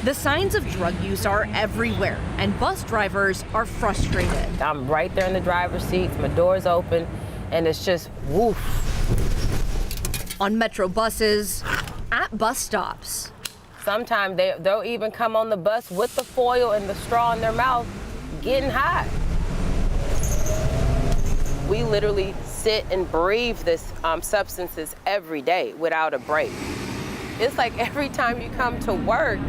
The signs of drug use are everywhere, and bus drivers are frustrated. I'm right there in the driver's seat, my door's open, and it's just woof. On metro buses, at bus stops. Sometimes they'll even come on the bus with the foil and the straw in their mouth, getting high. We literally sit and breathe this substances every day without a break. It's like every time you come to work,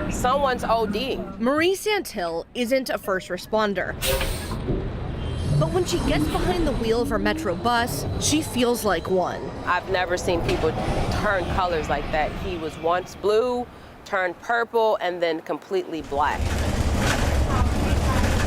someone's ODing. Marie Santil isn't a first responder. But when she gets behind the wheel of her metro bus, she feels like one. I've never seen people turn colors like that. He was once blue, turned purple, and then completely black.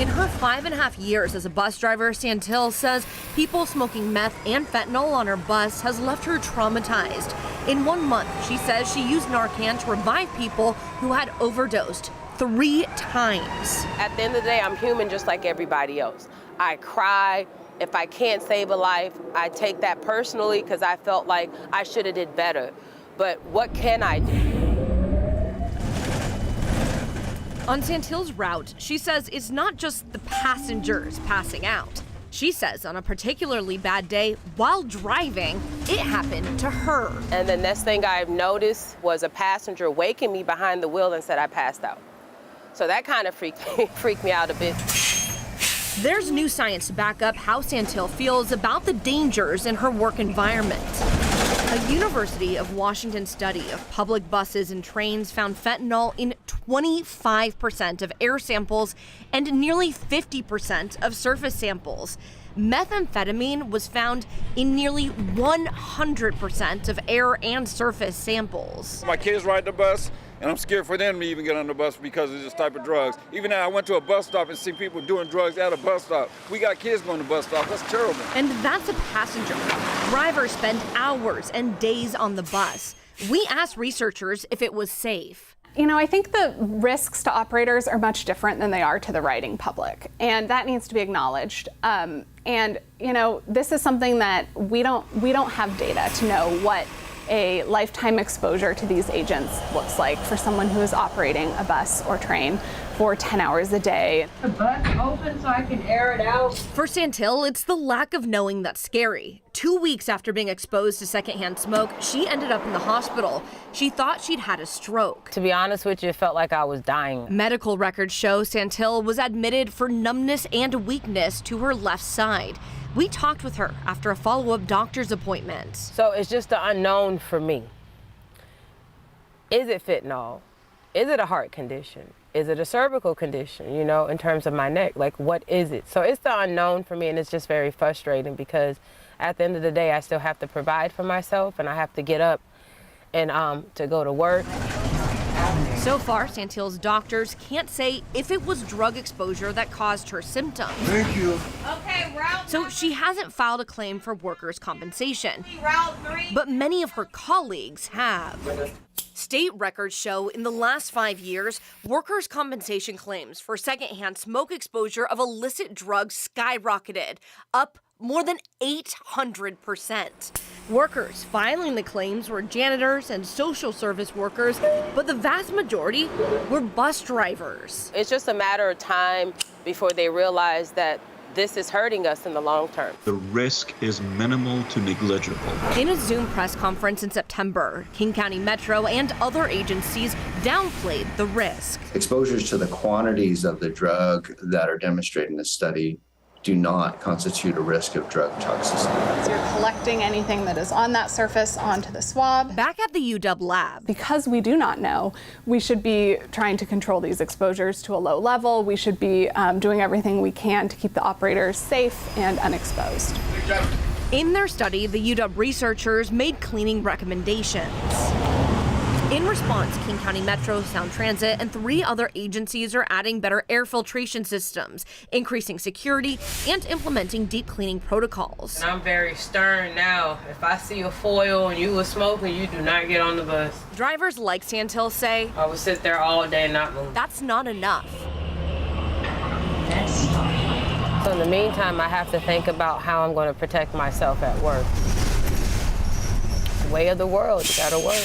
In her 5.5 years as a bus driver, Santil says people smoking meth and fentanyl on her bus has left her traumatized. In 1 month, she says she used Narcan to revive people who had overdosed 3 times. At the end of the day, I'm human just like everybody else. I cry. If I can't save a life, I take that personally because I felt like I should have did better. But what can I do? On Santil's route, she says it's not just the passengers passing out. She says on a particularly bad day, while driving, it happened to her. And the next thing I've noticed was a passenger waking me behind the wheel and said I passed out. So that kind of freaked me out a bit. There's new science to back up how Santil feels about the dangers in her work environment. A University of Washington study of public buses and trains found fentanyl in 25% of air samples and nearly 50% of surface samples. Methamphetamine was found in nearly 100% of air and surface samples. My kids ride the bus, and I'm scared for them to even get on the bus because of this type of drugs. Even now, I went to a bus stop and see people doing drugs at a bus stop. We got kids going to bus stops. That's terrible. And that's a passenger. Drivers spend hours and days on the bus. We asked researchers if it was safe. You know, I think the risks to operators are much different than they are to the riding public, and that needs to be acknowledged. And you know, this is something that we don't have data to know what a lifetime exposure to these agents looks like for someone who is operating a bus or train for 10 hours a day. The bus open so I can air it out. For Santil, it's the lack of knowing that's scary. 2 weeks after being exposed to secondhand smoke, she ended up in the hospital. She thought she'd had a stroke. To be honest with you, it felt like I was dying. Medical records show Santil was admitted for numbness and weakness to her left side. We talked with her after a follow-up doctor's appointment. So it's just the unknown for me. Is it fentanyl? Is it a heart condition? Is it a cervical condition, you know, in terms of my neck? Like, what is it? So it's the unknown for me, and it's just very frustrating because at the end of the day, I still have to provide for myself, and I have to get up and to go to work. So far, Santil's doctors can't say if it was drug exposure that caused her symptoms. Thank you. Okay, route. So she hasn't filed a claim for workers' compensation. Route 3. But many of her colleagues have. State records show in the last 5 years, workers' compensation claims for secondhand smoke exposure of illicit drugs skyrocketed, up more than 800%. Workers filing the claims were janitors and social service workers, but the vast majority were bus drivers. It's just a matter of time before they realize that this is hurting us in the long term. The risk is minimal to negligible. In a Zoom press conference in September, King County Metro and other agencies downplayed the risk. Exposures to the quantities of the drug that are demonstrated in this study do not constitute a risk of drug toxicity. So you're collecting anything that is on that surface onto the swab. Back at the UW lab. Because we do not know, we should be trying to control these exposures to a low level. We should be doing everything we can to keep the operators safe and unexposed. In their study, the UW researchers made cleaning recommendations. In response, King County Metro, Sound Transit, and 3 other agencies are adding better air filtration systems, increasing security, and implementing deep cleaning protocols. And I'm very stern now. If I see a foil and you were smoking, you do not get on the bus. Drivers like Santil say, I would sit there all day and not move. that's not enough. So in the meantime, I have to think about how I'm going to protect myself at work. Way of the world, you gotta work.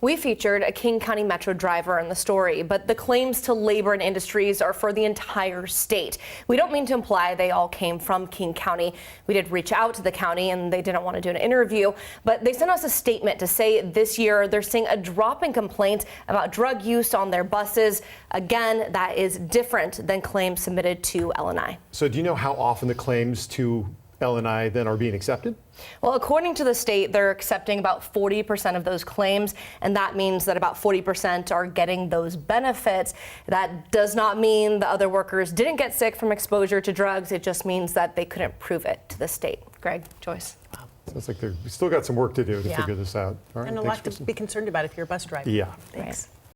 We featured a King County Metro driver in the story, but the claims to labor and industries are for the entire state. We don't mean to imply they all came from King County. We did reach out to the county and they didn't want to do an interview, but they sent us a statement to say this year they're seeing a drop in complaints about drug use on their buses. Again, that is different than claims submitted to LNI. So do you know how often the claims to LNI then are being accepted? Well, according to the state, they're accepting about 40% of those claims, and that means that about 40% are getting those benefits. That does not mean the other workers didn't get sick from exposure to drugs. It just means that they couldn't prove it to the state. Greg, Joyce. Sounds like we still got some work to do to figure this out. All right, And a thanks, lot Kristen. to be concerned about if you're a bus driver. Yeah. Thanks.